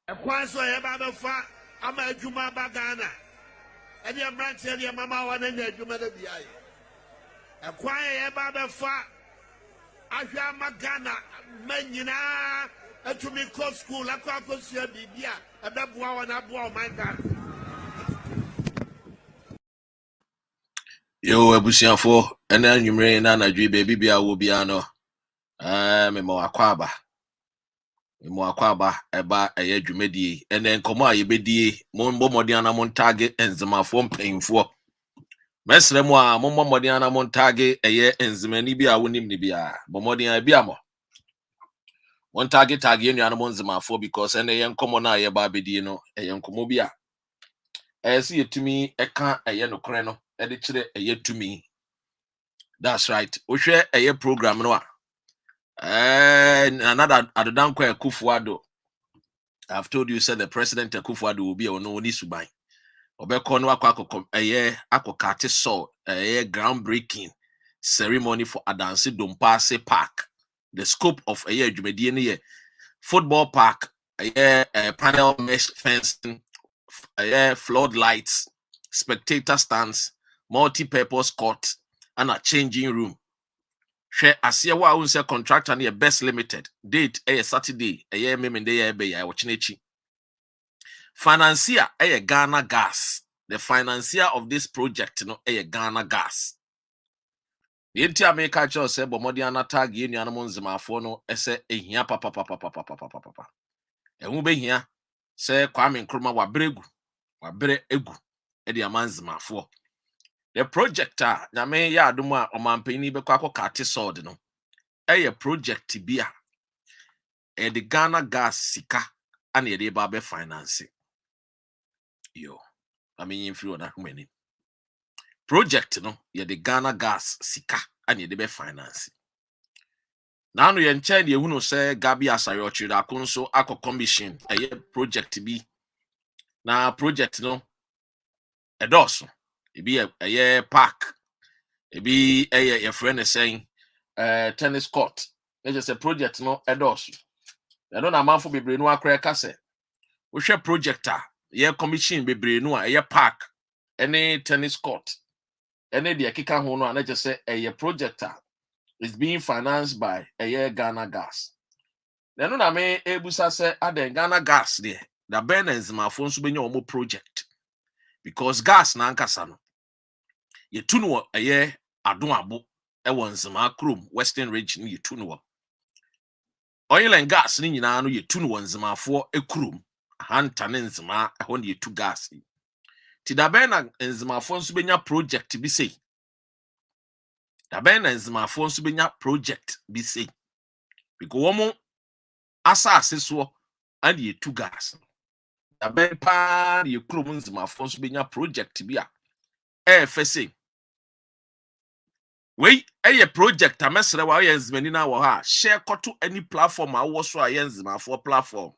Ekwanso yeba be fa ama adwuma ba Ghana. Ede amrantie de mama wa na nya adwuma da bia ye. Ekwan yeba be fa ahwa ma Ghana manyina atumi ko school akwa akosua bibia ebeboa wa na boa o man Ghana. Yo, abusiafo, ena anwumre na anadwi baby bia wo bia no. Memo akwaba eba eye dwumedie. Ene nkomo a yebedie, mo mbomodi ana mo ntage enzemafo mpanyimfo. Mesre mo a mo mbomodi ana mo ntage eye enzemani bia wonim ni bia. Bomodi an bia mo. Mo ntage tage enu ana mo enzemafo because ene ye nkomo na yeba bedie no, eye nkomo bia. Si yetumi eka eye nokre no, ede kire eye tumi. That's right. Ohwe eye program no a another Adodankwa Akufo-Addo. I've told you, said the president Akufo-Addo will be on Oni Subai. Obeko no akokate so groundbreaking ceremony for Adansi Dompase Park. The scope of Jumedie ne football park, panel mesh fencing, floodlights, spectator stands, multi-purpose court, and a changing room. Share asia wa unse contractor near Best Limited. Date Saturday, memende be ya wachinechi. Financier Ghana Gas. The financier of this project no Ghana Gas. The entire maker just said bomodi anata gi enu anamon zemafo no ese ehia papa. Ehun be hia se Kwame Nkrumah wabre egu e de aman zemafo. The projector nyame ya adom a omampani be kwa kate sword no. Project bia. The Ghana Gas sika and the babe finance. Yo, I mean if you that many. Project no, the Ghana Gas sika and the babe finance. Now no yen chen ye hunu say Gabi Asariochi da kunso ako commission project bi. Na project no edoso. E be a park. E be your friend is saying tennis court. It's just a project no edoso. I don't know manfo bebre no akra kase. We share projector, commission bebre no a park, any tennis court. Any the kika ho no and just say a projector is being financed by Ghana Gas. Then no me ebusa say the Ghana Gas there. The burners my phone so be omo project. Because gas na ankasa no. Ye tu no adon abo e won zema krom Western region ye tu no. Oil and gas ni nyina no ye tu no nzemafo ekrum hanta ne nzema ho ne ye tu gas ti da ben na nzemafo nso benya project bi sei da ben na nzemafo nso benya project bi sei because womo asase so and ye tu gas da ben pa ye krum nzemafo nso benya project bi a fese we project amesre wa ye nzemani na wo ha share koto any platform a wo so a ye nzemafo platform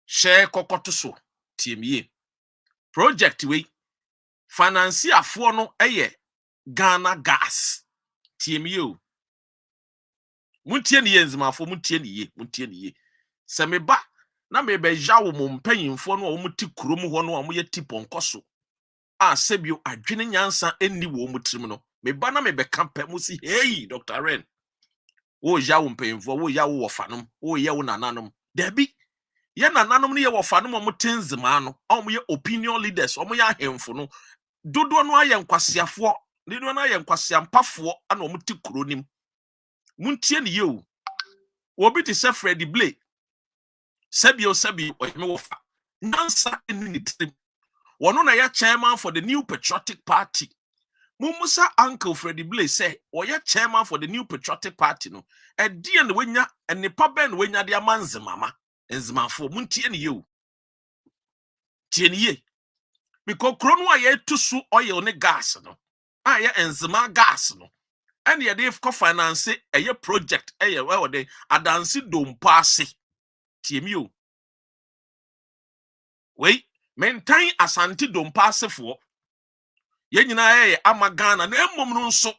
share kokoto so TME project we financier for no Ghana Gas TME muntie ne yenzimafo muntie ne ye se meba na mebe jawo mo mpanyimfo no wo muti kurom ho no wo ye tiponkoso a sebio adwene nyansa enni wo mutrim no meba na mebe kampa musi hey Dr.Ren wo jawo mpanyimfo wo ya wo wofanom wo ye wo nananom dabi ye nananom ne ye wofanom mo tenzima no o mo ye opinion leaders o mo ye ahemfo no dodo no aye nkwasiafo dodo no aye nkwasiampafo ana o muti kuronim muntie ne ye o obi ti se Freddy Blay sebio o me wofa nansa eni ni trim wono na ya chairman for the New Patriotic Party mumusa Uncle Freddy Blay say ya chairman for the New Patriotic Party no edie ne wenya enipa ben wenya de amanze mama enzimafo muntie ne ye o tie ne ye because krono aye tusu oil ne gas no aye enzima gas no and ye dey for finance project we de adansi dompase tie mi o we mentan asante dompase fo ye nyina ama Ghana na emom no nso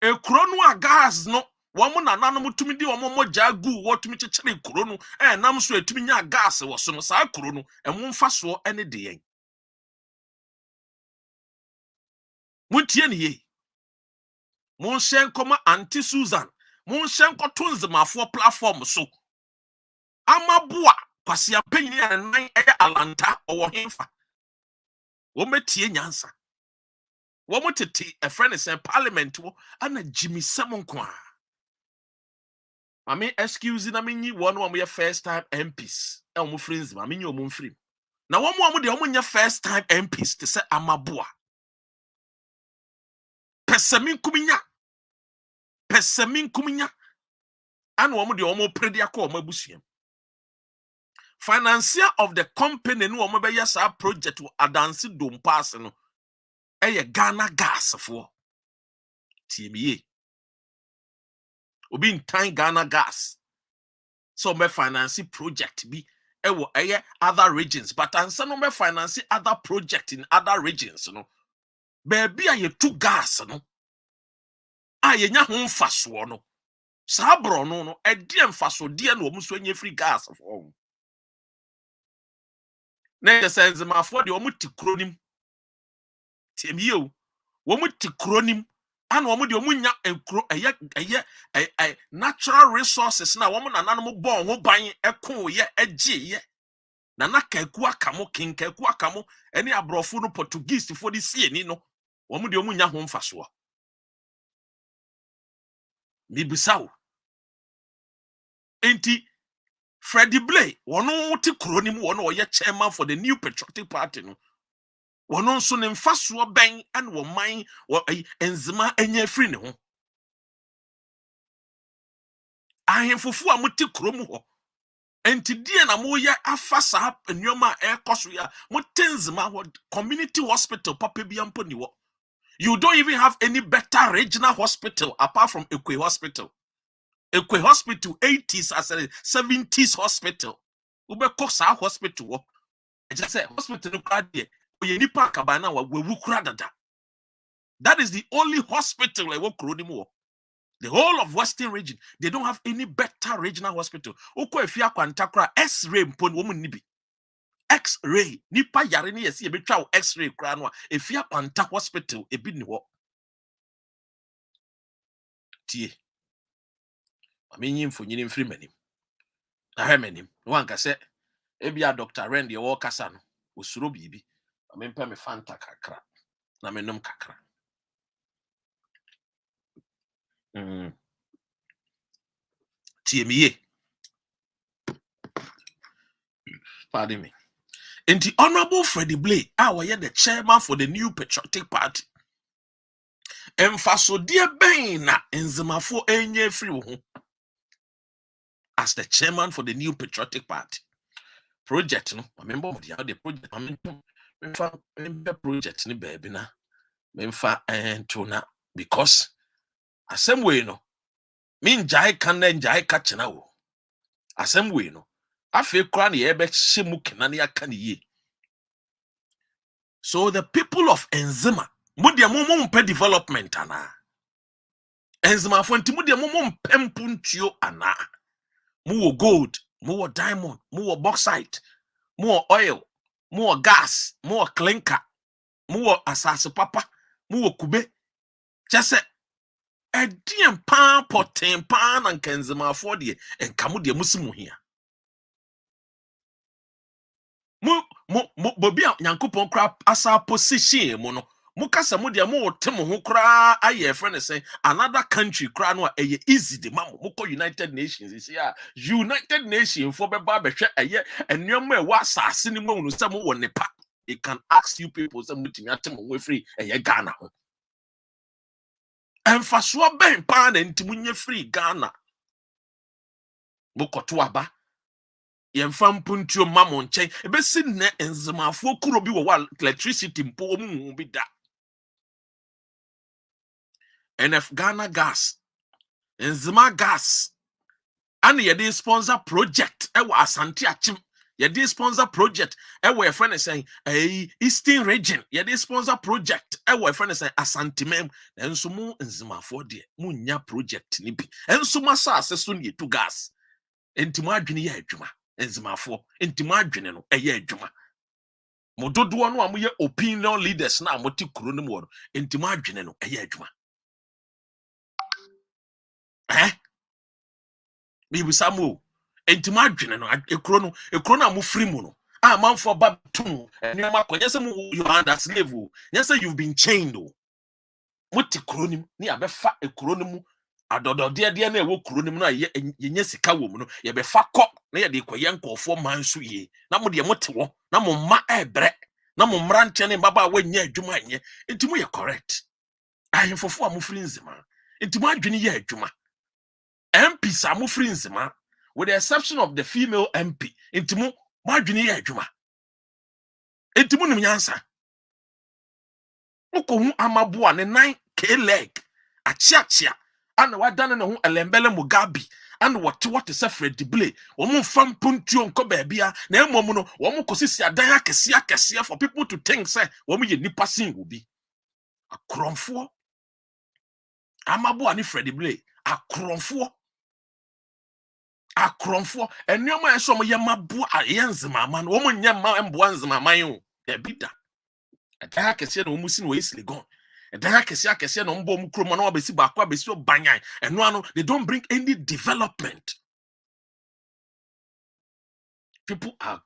ekuro no a gas no Woman nananom tumi di womo mogya gu wo tumi kyekere kuro no nam so etumi nya gas wo so no saa kuro no emu mfa so ene de yen. Muntie ne ye. Mon hyen koma Auntie Susan. Mon hyen koto nzemafo platform so. Amaboa kwase apanyin ya nan alanta owo hemfa. Wo metie nyansa. Wo motete a friend is in parliament wo ana Jimmy Samon kwa. Mami excuse na menyi one wo mo first time MPs. E wo friends ma menyi wo mo free. Na wo mo de wo nya first time MPs te say amaboa. Pesamin kuminya. Ana wo mo de wo mo predi akọ wo mabusuam. Financier of the company no wo mo be yes project wo adanse dom pass no. Eye Ghana gas for TBA. Obi ntan Ghana gas. So me finance project be ewo eye other regions, but ansa no me finance other project in other regions no. Baby a ye two gas no. A ye nya ho mfaso no. Saa bro no e de mfaso de na omuso nya free gas for. Na ye sense ma for de omuti kronim. TBA o. Womuti kronim. And woman de omunya enkro natural resources na woman nananom bon ho ban eko ye agye ye na kaku akamo kinkaku akamo ene abrofo no Portuguese for the sieni no woman de omunya ho mfaso bibisawo enti Freddie Blay wono te kronim wono ye chairman for the New Patriotic Party no wono nso ne mfaso ben and wo man enzima enya free ne ho ahemfofo a muti krom ho enti die na mo ye afa saa nneoma ekoso ya mutenzima community hospital papa bia mpo ni wo. You don't even have any better regional hospital apart from Ekwe Hospital. Ekwe Hospital 80s as a 70s hospital. Ubeko saa hospital wo. I just say hospital no kra de oye nipa kabana wa wewu kra dada. That is the only hospital I work kro ni mo. The whole of Western region, they don't have any better regional hospital. Oko efia kwantakra X-ray mpon wo nibi. X-ray nipa yare ni yesi ebetwa wo X-ray kra no a efia kwanta hospital ebi ni wo. Tie. Amenyi mfonyini mfiri manim. Na he manim. No anka se ebia Dr.Ren de wo kasa no osuro bibi. Amempa me fanta kakra. Na menom kakra. TME. Pardon me. And the Honorable Freddie Blay, the chairman for the New Patriotic Party. Emfaso dear Baina in Zemafo enye free as the chairman for the New Patriotic Party. Project no, I remember the project. I remember project ni baby na. Memfa entona because asem way no. Min jai kanda njai kachena wo. Asem way no. Afi kra na ye be shemu kenani aka ni ye. So the people of Enzima, mudia mumpe development ana. Enzima fonti mudia mumpe mpuntio ana. Muwo gold, muwo diamond, muwo bauxite, muwo oil, muwo gas, muwo clinker, muwo asase papa, muwo kube. Just edien pan poten pan and Enzima for die enkamu die musimu here. Bobia Nyankopon kra asa position mo no mukasa mo dia mo wote mo ho kra aye friend say another country kra no eye easy de mamo mukọ United Nations is here United Nations for beba behwe eye enwema e wa asase ni mo no say mo wo nepa. It can ask you people say mutimi atem mo free eye Ghana ho emfaso ben pa na ntimunye free Ghana mukoto aba yemfa mpuntio mamo nchen ebesi ne enzemafo kuro bi wo electricity mpo mu bi da NF Ghana gas enzema gas and ye sponsor project e wa Asante Achim ye sponsor project e wa friend saying Eastern region ye sponsor project ɛwɔ ɛfɛ ne sɛ asantemam nanso mu nzemafo deɛ mu nya project ni bi enso masase so ne etu gas enti mu adwene yɛ adwuma nzemafo enti mu adwene no ɛyɛ adwuma mo dodoɔ no a mo yɛ opinion leaders na mo ti kuro no mu no enti mu adwene no ɛyɛ adwuma bibisa mo enti mu adwene no ekuro no a mo free mu no a manfo ba tum enema akɔnyɛ sɛ you are under slave o nyɛ sɛ you've been chained o mo ti kuro nim ne abɛfa ekuro no mu adɔdɔdeɛ na ɛwɔ kuro nim no a yɛnyɛ sika wɔ mu no yɛbɛfa kɔ na yɛde kɔyɛ nkɔɔfoɔ man so yie na mo deɛ mo te wɔ na mo mma ɛbrɛ na mo mmeranteɛ ne mbaba a wɔnyɛ adwuma nyɛ enti mo yɛ correct ahemfofo a mo firi nzema enti mo adwene yɛ adwuma MPs a mo firi nzema with the exception of the female MP enti mo adwene yɛ adwuma enti mo nim nyansa ukohu amaboa ne 9 leg achiachia ana wadane ne ho elembele mugabi ana what is Fred Blay omo fam puntuo nko baabia na emom no omo kosisi adan akese for people to think say omo ye nipa sin obi akromfo amaboa ne Fred Blay akromfo enioma eso mo ye maboa ayenzema no omo nya ma emboa nzema man o e bida ɛdan akɛseɛ na wɔn si na wɔyɛ siligon ɛdan akɛseɛ na wɔn bɔ wɔn kurom na wɔabɛsi baako abɛsi ɔbanyan ɛno ano they don't bring any development. People are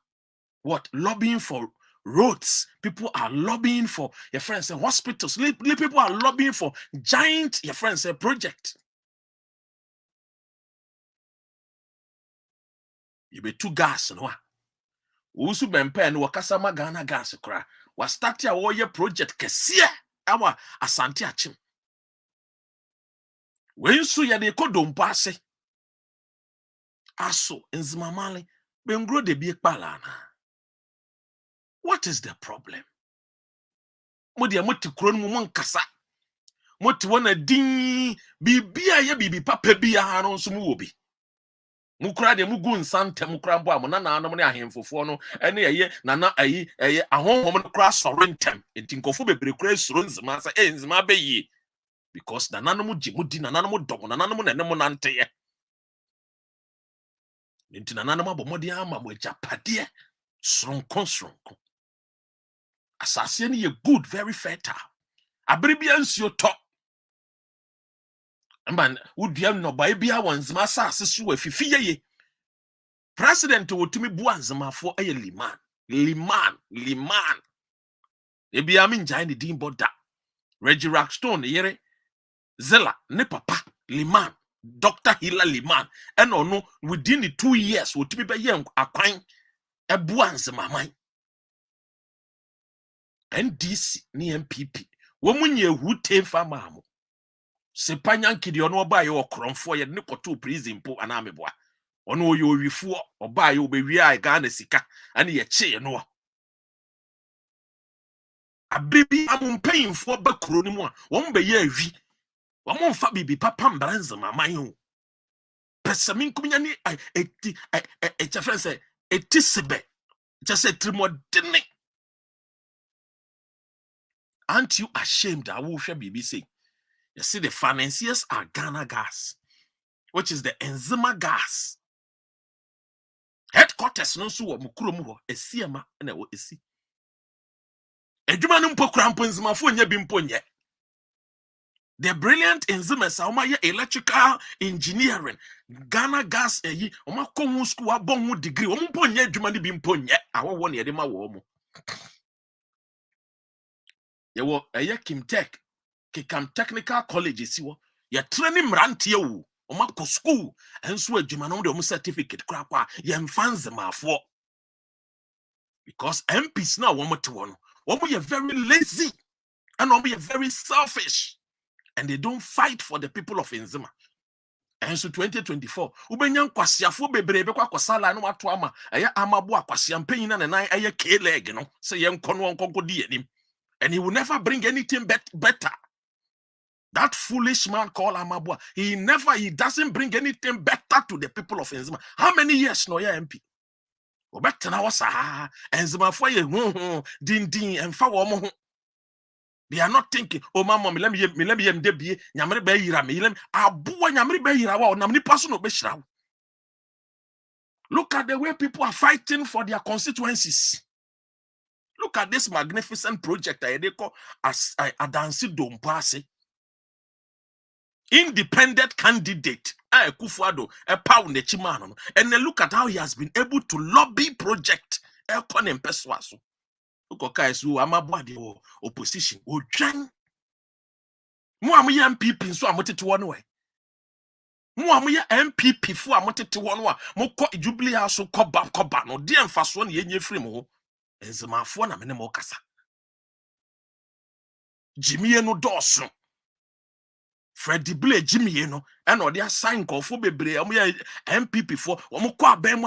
lobbying for roads. People are lobbying for your friends and hospitals. People are lobbying for giant your friends and project. You be too gas no. Usu bempe no wakasa magana gas kra. Was start a warrior project kesia awa asante achim. When so ya de kodompa ase. Aso nzimamale bengro de bi ekpala na. What is the problem? Modi amoti kuro no mu nkasa. Moti wona din bibia ye bibi papa bia no nso mu obi. Mukura de mugu nsante mukura bo am na nanom ne ahemfofo no ene ye nana ayi ahonhom no kura sorentem enti nkofo bebre kura suro nzima sa nzima beyi because nananom gimudi nananom dom nananom nenem nante ye enti nananom abomode ama mo japade soronko asase ne ye good very fertile abere bia nsuo to man udua no ba bia wonzima asase so afifi ye president wotumi bu anzemafo eye liman ebia me njai ne din boda Reggie Rackstone yere Zella ne papa liman Dr. Hila liman and no within the 2 years wotumi be ye akwan ebu anzemaman NDC ni MPP wo munye hute fama amo sepanyan kidi ono oba ye okromfo ye ne koto prison po anameboa ono oye owifo oba ye obewi a Ghana sika ane ye che no abibi amumpanyimfo bakuro ni mu a won be ye awi won mfa bibi papa mbranza maman o pesamin kumnya ni eti sebe just trimodene. Aren't you ashamed that we share BBC? You see, the financiers are Ghana Gas, which is the Enzima Gas. Headquarters no so mukuromu esiema na wo esi. Edwuma no mpo krampo Enzima fo nya bi mpo nye. The brilliant enzimas are my electrical engineering. Ghana Gas eyi oma komu school abon hu degree. Omo mpo nya edwuma ni bi mpo nye. Awo wo ne de ma wo mo. Yewo Kikam Technical College siwo. Ye training mrantie wo. Oma ko school enso adwuma no de omo certificate kra kwa ye mfanze mafo. Because MPs na wo mote wo no. Wo ye very lazy and wo ye very selfish. And they don't fight for the people of Enzima. And so 2024, ubenyan kwasiafo bebrebe kwa kwasala no wato ama aya amabo akwasiam panyin na nan aya K-leg no say yenkono onkonko di anim. And he will never bring anything better. That foolish man called Amabua, he doesn't bring anything better to the people of Enzima. How many years no ya MP? Obetena wasa Enzima for ye din and fa wo mo. They are not thinking, oh mama, let me debie, nyamre be yira me, let me abuwa nyamre be yira wa, namni paso no be shira. Look at the way people are fighting for their constituencies. Look at this magnificent project they call as Adansi Dompase. Independent candidate. Kufuado, a pound the chimano. And then look at how he has been able to lobby project. Ekonem peswaso. Look at guys who amabwadi opposition. Ojang. Muamuya MPP so amote to one way. Muamuya MPP fu amote to one way. Moko Jubilee House koba no dear faso ni yenye free mo. Enzema fo na mene mo kasa. Jimmy no doso. Freddy Blay Jimmy no and or they assign call for bebre MPP for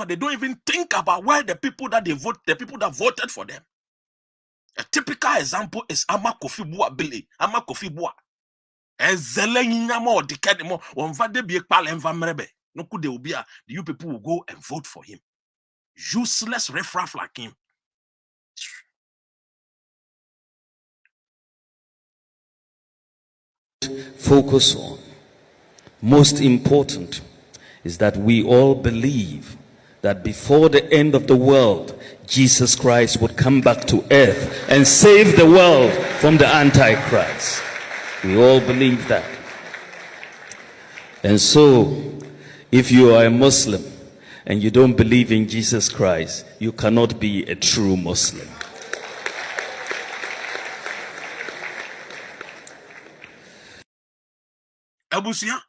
they don't even think about where the people that voted for them. A typical example is Ama Kofi Bua Billy, Ama Kofi Bua. Ezeleni nyamo decade mo on va de be pal enva mrebe. No could they be the you people will go and vote for him. Useless riffraff like him. Focus on. Most important is that we all believe that before the end of the world, Jesus Christ would come back to earth and save the world from the Antichrist. We all believe that. And so, if you are a Muslim and you don't believe in Jesus Christ, you cannot be a true Muslim. Abusia,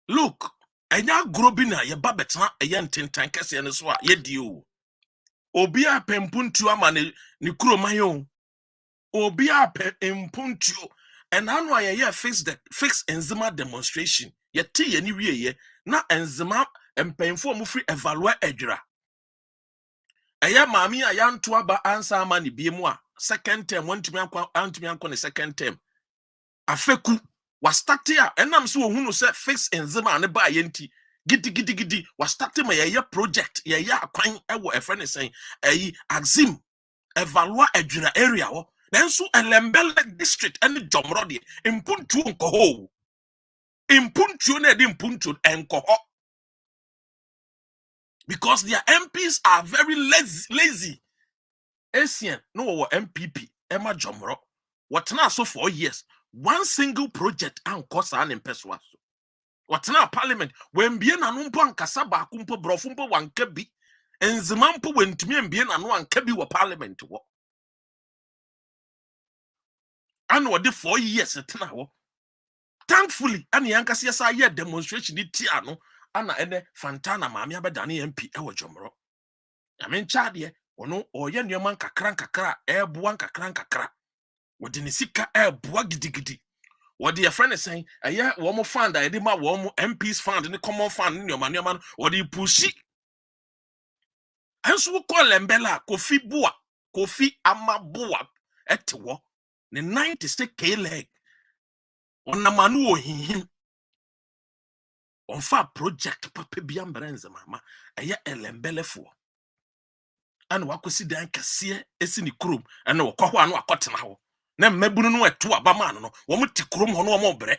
look, enya grobina ye babetna yen tintan kese ne so a ye dio. Obi a pempuntu ama ne kuroman Obi a pempuntu and anu ye fix enzima demonstration. Ye ti ye ni wie ye na enzima empemfo mu free evalua edwira. Eya maami a yanto aba ansa ama ne biemu a second term antumi anko ne second term. Afeku was starting and I'm so who say fix enzima ne ba yenti gidi was starting my year project ya kwan ewo a friend is saying axim evalua edwina area wo then so elembele district and jomro de impuntu nko ho impuntu na de impuntu enko ho because their MPs are very lazy. Asian no MPP Emma Jomro what now so 4 years one single project and cost an impeswa. What now parliament when bien anumpo ankasa ba kumpo brofumpo wankebi enzimampo wentumi mbien anu ankebi wa parliament wo. And what the 4 years etna wo. Thankfully ani yankasi yasa ye demonstration di ti ano ana ene Fantana maami abedane MP ewo Jomro. Yamen chade ono oye nneoma nkakra eboa nkakra wodi ne sika eboa gidigidi. What your friend is saying, one more fund, I did my one MPs fund in the common fund in your money, man, or the pussy. And so call Lembella, Kofi Amabua, etwo, the 96 K leg on a manu him on far project, Papa Biambrenza, mamma, a ya Lembella for. And what could see the Cassia, Essini Krum, and no Kohan or Cotton How. Nem mebunu etu abama no womu tikrum hono omo bre.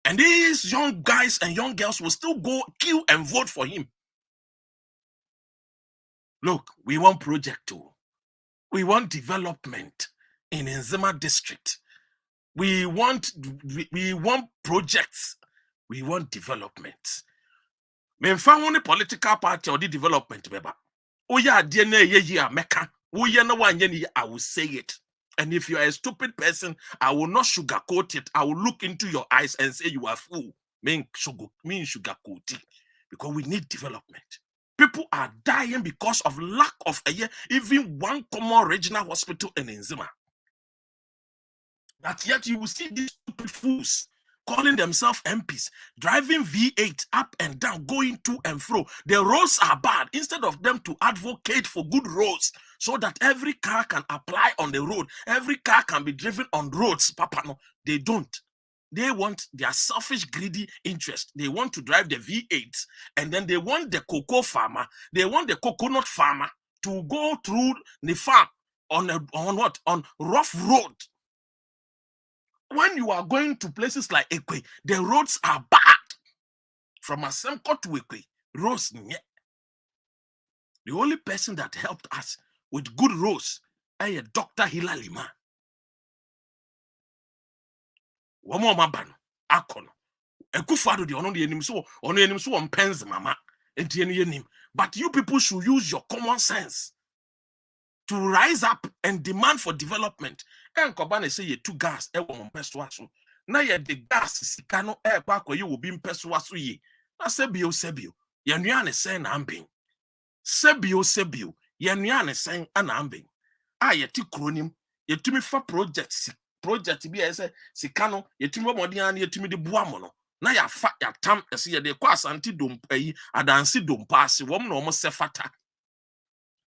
And these young guys and young girls will still go queue and vote for him. Look, we want project too. We want development in Nzema district. We want projects. We want development. Me found a political party or the development beba. Oh yeah, DNA ye meka. Oh yeah, no one I will say it. And if you are a stupid person, I will not sugarcoat it. I will look into your eyes and say you are fool. Mean sugarcoat it. Because we need development. People are dying because of lack of even one common regional hospital in Nzima. But yet you will see these stupid fools calling themselves MPs, driving V8 up and down, going to and fro. The roads are bad. Instead of them to advocate for good roads so that every car can apply on the road, every car can be driven on roads, Papa, no, they don't. They want their selfish, greedy interest. They want to drive the V8 and then they want the cocoa farmer, they want the coconut farmer to go through the farm on rough road. when you are going to places like Ekwe, the roads are bad. From Asemko to Ekwe, roads nye. The only person that helped us with good roads is Dr. Hilali man. Womo mabano akono. Ekufado di ono di enim so on pens mama. Enti enim. But you people should use your common sense to rise up and demand for development. And Kobane say ye two gas e wo mpeswaso. Na ye the gas sika no e kwa kwa ye wo bi mpeswaso ye. Na sebio. Ye nua ne sen na ambin. Sebio. Ye nua ne sen ana ambin. A ye ti kronim, ye tumi fa project bi e say sika no ye tumi bomodi an ye tumi de boa mo no. Na ya fa ya tam ese ye de kwa asante dompa yi adanse dompa ase wom na omo sefata.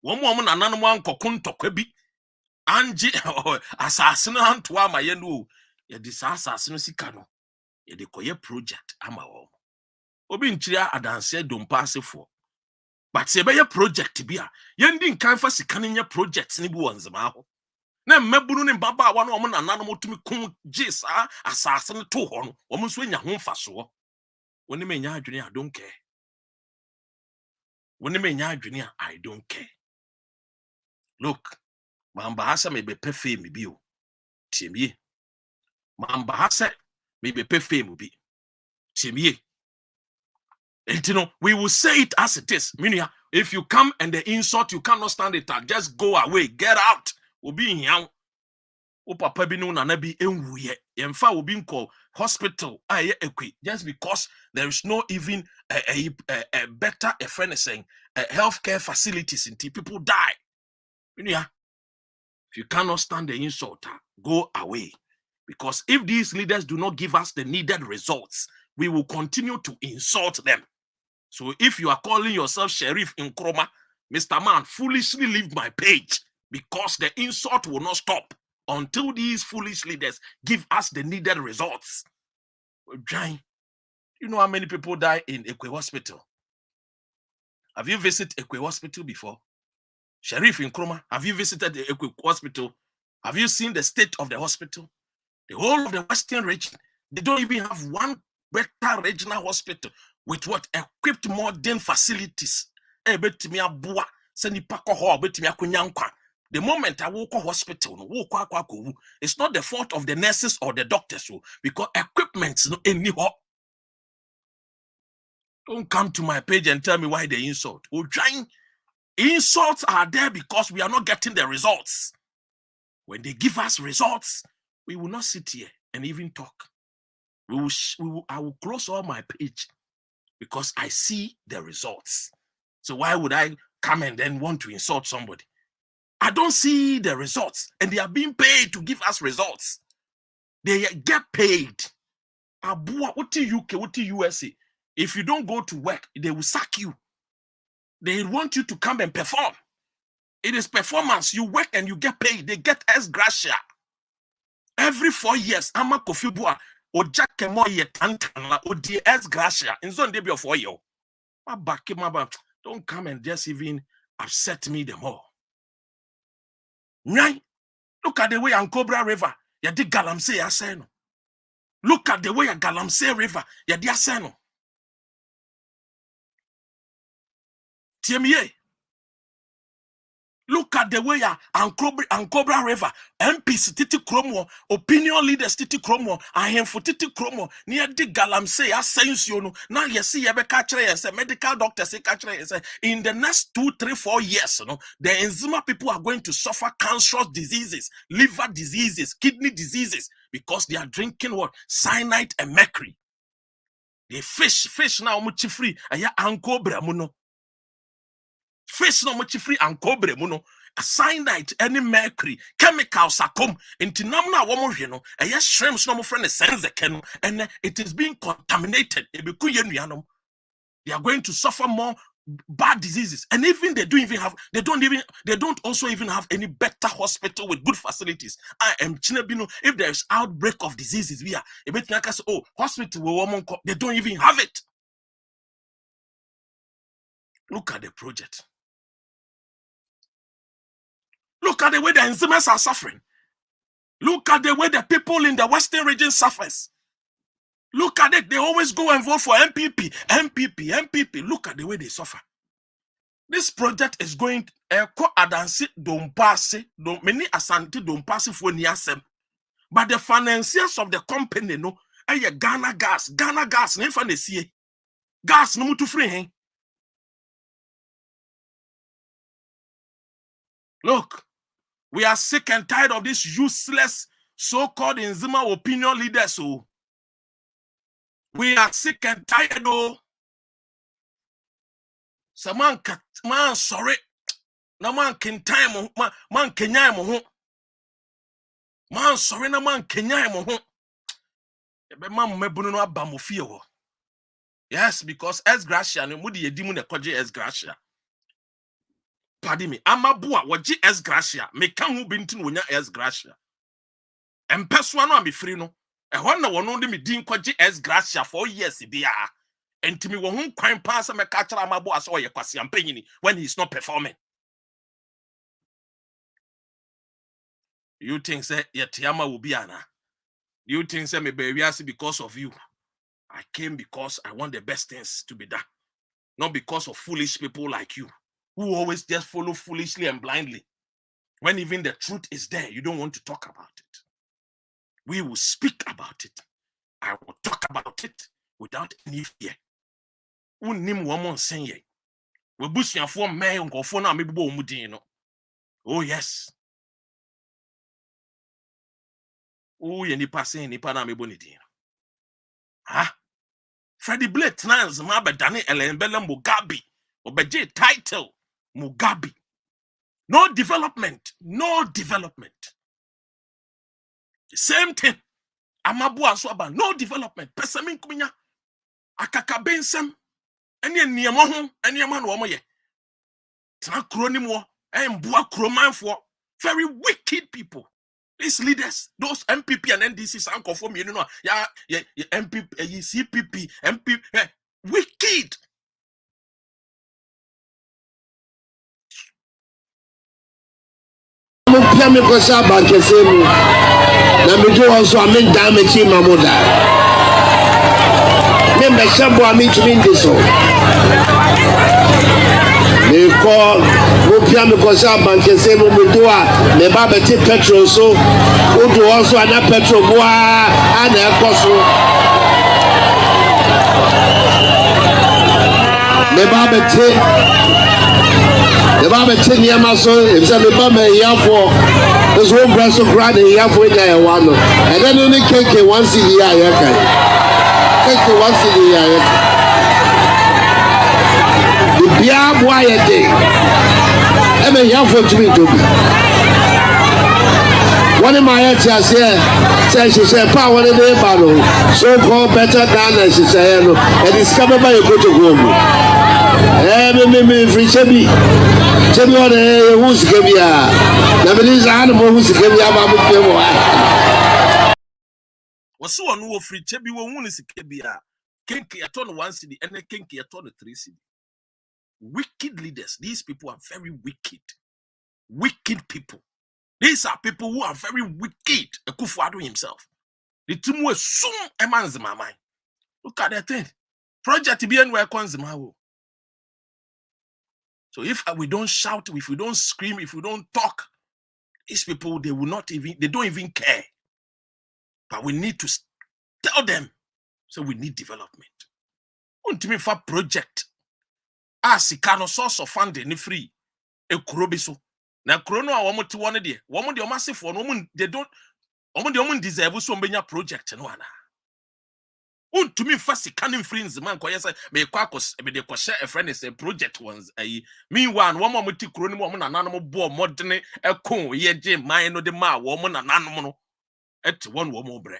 Wom nananom ankoko ntokwa bi anje asase no anto ama ye no ye de asase no sika no ye de koye project ama wo obi nchira adanse dompa asefo but se be ye project bi a ye ndi nkan fa sika no nye project ni bi wonzema ho na mmabunu ne baba wa no nananom tumi kun jisa asase no to ho no wom nso nya ho mfaso woni me nya adwene I don't care. Woni me nya adwene I don't care. Look, Mamba hasa me be pefe me bi o. Tiemie. Mamba hasa me be pefe me bi. Tiemie. And you know, we will say it as it is. Meaning, if you come and the insult, you cannot stand it. Just go away. Get out. We'll be in here. O papa bi no na na bi enwuye. Yemfa will be called hospital. Just because there is no even a better a friend is saying healthcare facilities in people die. Meaning, if you cannot stand the insult, go away. Because if these leaders do not give us the needed results, we will continue to insult them. So if you are calling yourself Sheriff in Nkrumah, Mr. Man, foolishly leave my page because the insult will not stop until these foolish leaders give us the needed results. You know how many people die in Ekwe Hospital? Have you visited Ekwe Hospital before? Sheriff in Nkrumah, have you visited the Ekwe Hospital? Have you seen the state of the hospital? The whole of the Western region, they don't even have one better regional hospital with what equipped modern facilities. The moment I walk to hospital, it's not the fault of the nurses or the doctors, because equipment is any. Don't come to my page and tell me why they insult. Insults are there because we are not getting the results. When they give us results, we will not sit here and even talk. I will close all my page because I see the results. So why would I come and then want to insult somebody? I don't see the results, and they are being paid to give us results. They get paid. What to UK, what to USA? If you don't go to work, they will sack you. They want you to come and perform. It is performance. You work and you get paid. They get ex gratia. Every 4 years, ama Kofi Bua o Jack mo ye tantana o di ex gratia. In zone debut of 4 years. Don't come and just even upset me the more. Right? Look at the way Ankobra River, ya di Galamsey aseno. Look at the way a Galamsey River, ya di aseno. Tiemie. Look at the way Ankobra River, MPs Titi Kromo, opinion leaders Titi Kromo, Ahemfo Titi Kromo, near the Galamsey, Ascension. Now you see, a medical doctor say, in the next 2, 3, 4 years, the eczema people are going to suffer cancerous diseases, liver diseases, kidney diseases, because they are drinking what? Cyanide and mercury. The fish now much free, aya Ankobra Muno. Fish no much free and cobre muno. Cyanide, any mercury, chemicals are come into namna woman, a yes, shrimps no friend sends the canoe, and it is being contaminated. They are going to suffer more bad diseases, and even they don't also even have any better hospital with good facilities. I am Chinabino. If there is outbreak of diseases, we are a bit like us. Oh, hospital, they don't even have it. Look at the project. Look at the way the enzymes are suffering. Look at the way the people in the Western region suffers. Look at it. They always go and vote for MPP, MPP, MPP. Look at the way they suffer. This project is going ko adansi don't pass many asante don't pass for niasem. But the financiers of the company no Ghana gas no fancy gas no mutu free hen. Look, we are sick and tired of this useless so-called Nzima opinion leaders. So we are sick and tired. Oh, so man sorry, no man can time man Kenya mo man sorry no man Kenya mo man mebunu no abamofie ho. Yes, because S Gracia no mudi yedimu ne koje S Gracia. Pardon me, amabua waji S Gracia me kan hu bintin wonya S Gracia. Empeswa no am free no. Ehon na wono de me din kwaje S Gracia 4 years bia. Entimi wo hu kwan pa se me ka kira amabua so ye kwase ampanyini when he's not performing. You think say yetiama will be ana? You think say me bewiase because of you? I came because I want the best things to be done. Not because of foolish people like you, who always just follow foolishly and blindly. When even the truth is there, you don't want to talk about it. We will speak about it. I will talk about it without any fear. Unim woman saying, we bush your form may go for now, maybe mudino. Oh, yes. Oh, you need passing any panami bonidino. Huh? Freddie Blake Nans Mabedani Elembele Mugabe Obeje title Mugabe. No development. The same thing. Amabu Aswaba, no development. Pesamin Kuminya Akaka Bensem any Niamohon, any man womoye. Trakronimo and Bua Kroman for very wicked people. These leaders, those MPP and NDCs are conform, you know, yeah, MPP, CPP, MPP, wicked. Me kosa bankese mu na me do also amen damage mamoda me be shabo amen to me this so me ko mo pia me kosa bankese mu me do a me ba beti petrol so o do also ana petrol boa ana ekoso me ba beti the Bible tell you, my son, if the Bible here for this one breast of grad here for a one, and then only cake once in the year. Cake once in the year. The beer boy a day. I mean, here for to be. One of my answers here says she said, power in the battle, so called better than she said, and discovered by a good woman. Me free Chebi on who's Gabia. Nabalese animal who's Gabia. Was so no free Chebi one is Gabia. Kinky a ton 1 city and a kinky a ton 3 city. Wicked leaders. These people are very wicked. Wicked people. These are people who are very wicked. Akufo-Addo himself. The two more soon a man's my mind. Look at that thing. Project be anywhere comes my. So if we don't shout, if we don't scream, if we don't talk, these people, they don't even care. But we need to tell them. So we need development. Ultimate for project. Sikano source of funding free. E kurobiso. Na krono a womo ti one de. Womo de massive one. They don't. Womo deserve so mbenya project no ana. To me, first canning friends, man, yes, may quackos, be the share a friend is a project ones. Meanwhile, one moment to cronin woman and animal bore modern a coon, ye jim, mine no the ma, woman and animal at one woman bread.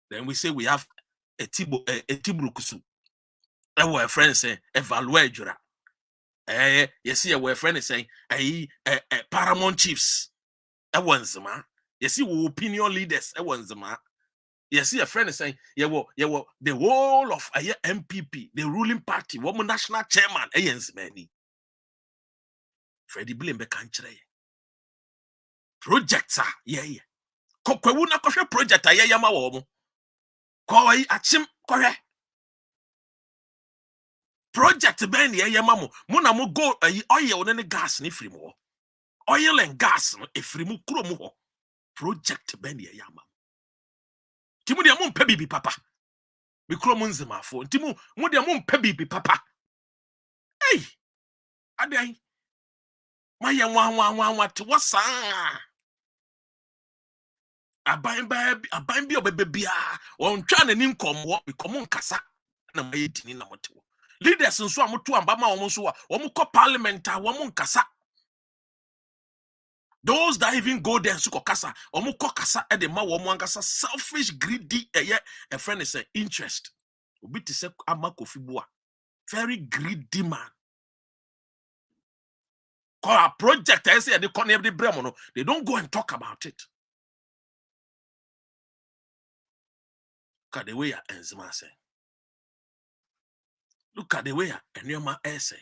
Then we say we have a tibrukusu. Our friend say, evaluate jura. You see, our friend is saying, Paramount Chiefs. A one's ma. You see, we opinion leaders. A one's ma. You see, a friend is saying, the whole of a MPP, the ruling party, woman national chairman, many. Freddie Blimbe country. projects are yeah. Kokwewu na kohwe project ayaya ma wo mo. Ko yi achim kohwe. Project ben ye ma mo. Mo na mo go oil ne gas ni free mo. Oil and gas no efiri mu kuro mu ho. Project ben ye ma. Timu de mo mpa bibi papa. Bi kuro mu nzimafo. Timu mo de mo mpa bibi papa. Hey! Adai. Ma ye nwa te wasa. Aban bi obebebia on twa nanim komwo bikomo nkasa na mayedini na motewo leaders nso amoto amba ma wo nso wo ko parliament a wo nkasa those that even go there so kasa wo ko kasa e de ma wo ankasa selfish greedy a friend is an interest obi ti se amakofibua very greedy man ko a project I say they connect the bremo no they don't go and talk about it. Look at the way Enzima say. Look at the way Enyoma say.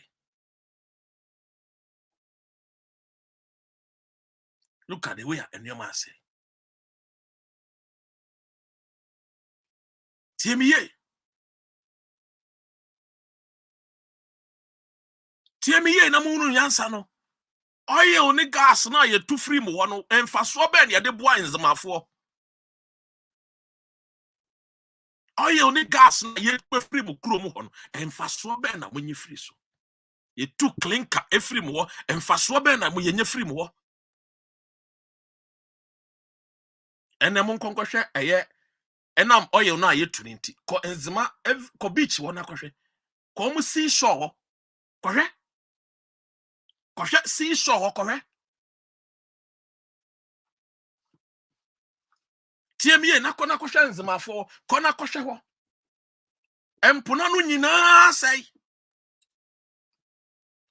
Look at the way Enyoma say. Tiemiye. Tiemiye na munu nyansa no. Oye oni gas na ye tu free mo no emfaso ben ye de boa Enzimafo. Oye oni gas na ye tu free mo kuro mo no emfaso ben na munyi free so. Ye tu clinker e free mo emfaso ben na munye free mo. Ene mon konkɔhwɛ ɛyɛ enam oil no aye tuninti ko Enzima ko beach wona kɔhwɛ ko mu sea shore kɔhwɛ sea shore kɔhwɛ tiemie na kɔna kɔhwɛ Enzimafo kɔna kɔhwɛ hɔ empona no nyina sai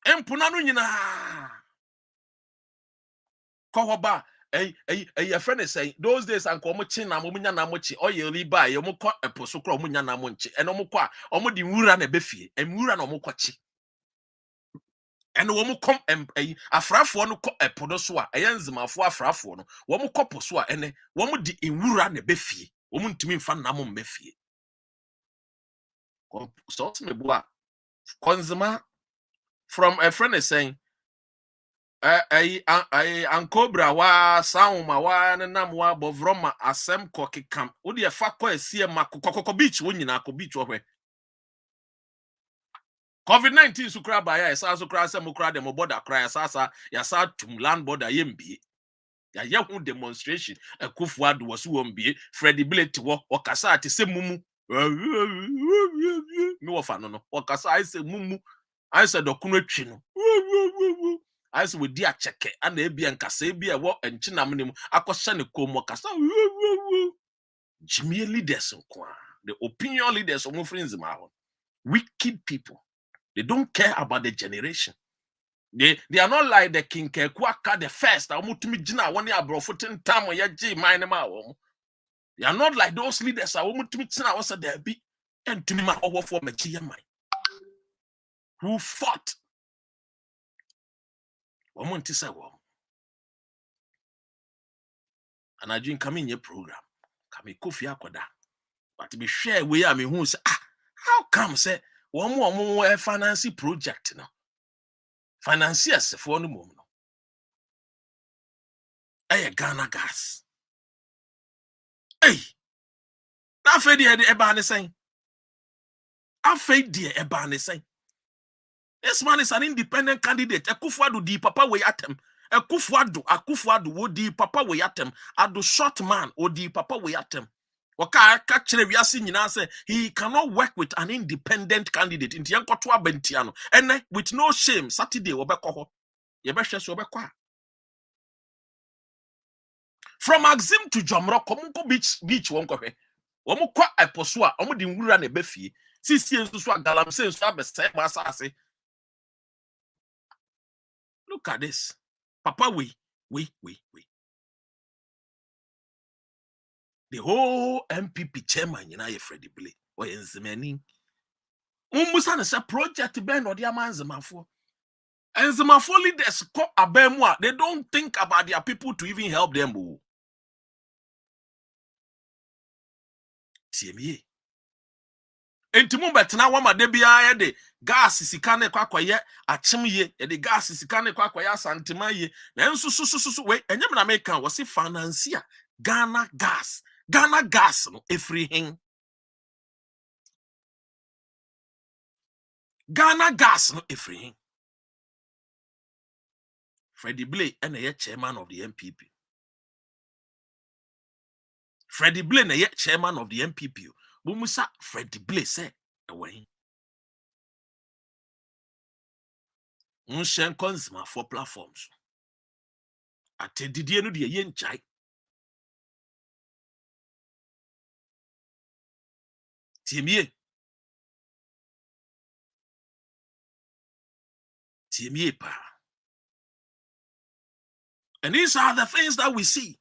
empona no nyina kɔhɔ ba a friend is saying those days and come chi na mo nya na mo chi oil li ba ye mo kɔ epo so kɔ mo nya na mo nchi eno mo kɔ a omo di nwura na befie nwura na mo kɔ chi eno wo mo kom afrafo no kɔ epo do so a Enzimafo afrafo no wo mo kɔ po so a ene wo mo di nwura na befie wo mo ntimi mfa na mo mbefie so me boa Enzima from a friend is saying ankobra wa sauma wa nam wa bovroma asem kokikam wo de fa kwa asie makokoko beach wo nyina ko beach wo hwe COVID-19 su kra ba ya esa so kra asem kra de mo border kra esa ya sa tum land border yembie ya ye hu demonstration akufu ado wo so wombie credibility wo okasa ate se mumu mi wo fa no okasa ai se mumu ai se dokunu atwi no as we dia cheke ana ebia nkasa ebia wo enchinam ne mu akosha ne komo kasa Jimmy leaders nkwa the opinion leaders of friends ma wicked people. They don't care about the generation. They are not like the King Kekwaka the first amutumi gina woni abrofo tentam ye gi mine ma wo. They are not like those leaders amutumi tina was there be entumi ma owo for machi yemai who fought womonti say wo and I drink come in your program. Come coffee akoda. But be share we am who say how come say one more finance project now? Financiers for no mum no. Hey Ghana gas. Hey. Na fe de eba ne sen. Afe de eba ne sen. This man is an independent candidate. Akufo-Addo di papa we atem. Akufo-Addo wo di papa we atem. Ado short man wo di papa we atem. Waka kire wiase nyina say he cannot work with an independent candidate. Inti yankoto abentia no. Ene with no shame Saturday wo bekɔ hɔ. Ye behwe so bekɔ. From Axim to Jomro komunko beach won kɔhwɛ. Wo mo kɔ eposo a wo di nwura na ebefie. Sisi enso so agalamse enso abese ma asase. Look at this. Papa, we. The whole MPP chairman, you know, Freddie Blay, or Enzimani. Umusa na sa project ben or the Enzimafo. And some of leaders call abemwa, they don't think about their people to even help them. TME. Entimu betina wama debia de gas sikane kwakoye achimye de gas sikane kwakoye asantimaye na nso we enyem na meka wo se financier Ghana gas no everything Ghana gas no everything Freddie Blay and the chairman of the MPP Freddie Blay na chairman of the MPP Bumusa Freddie Blay say away Unshen consumer for platforms atedidie no de yenchai Timie pa. And these are the things that we see.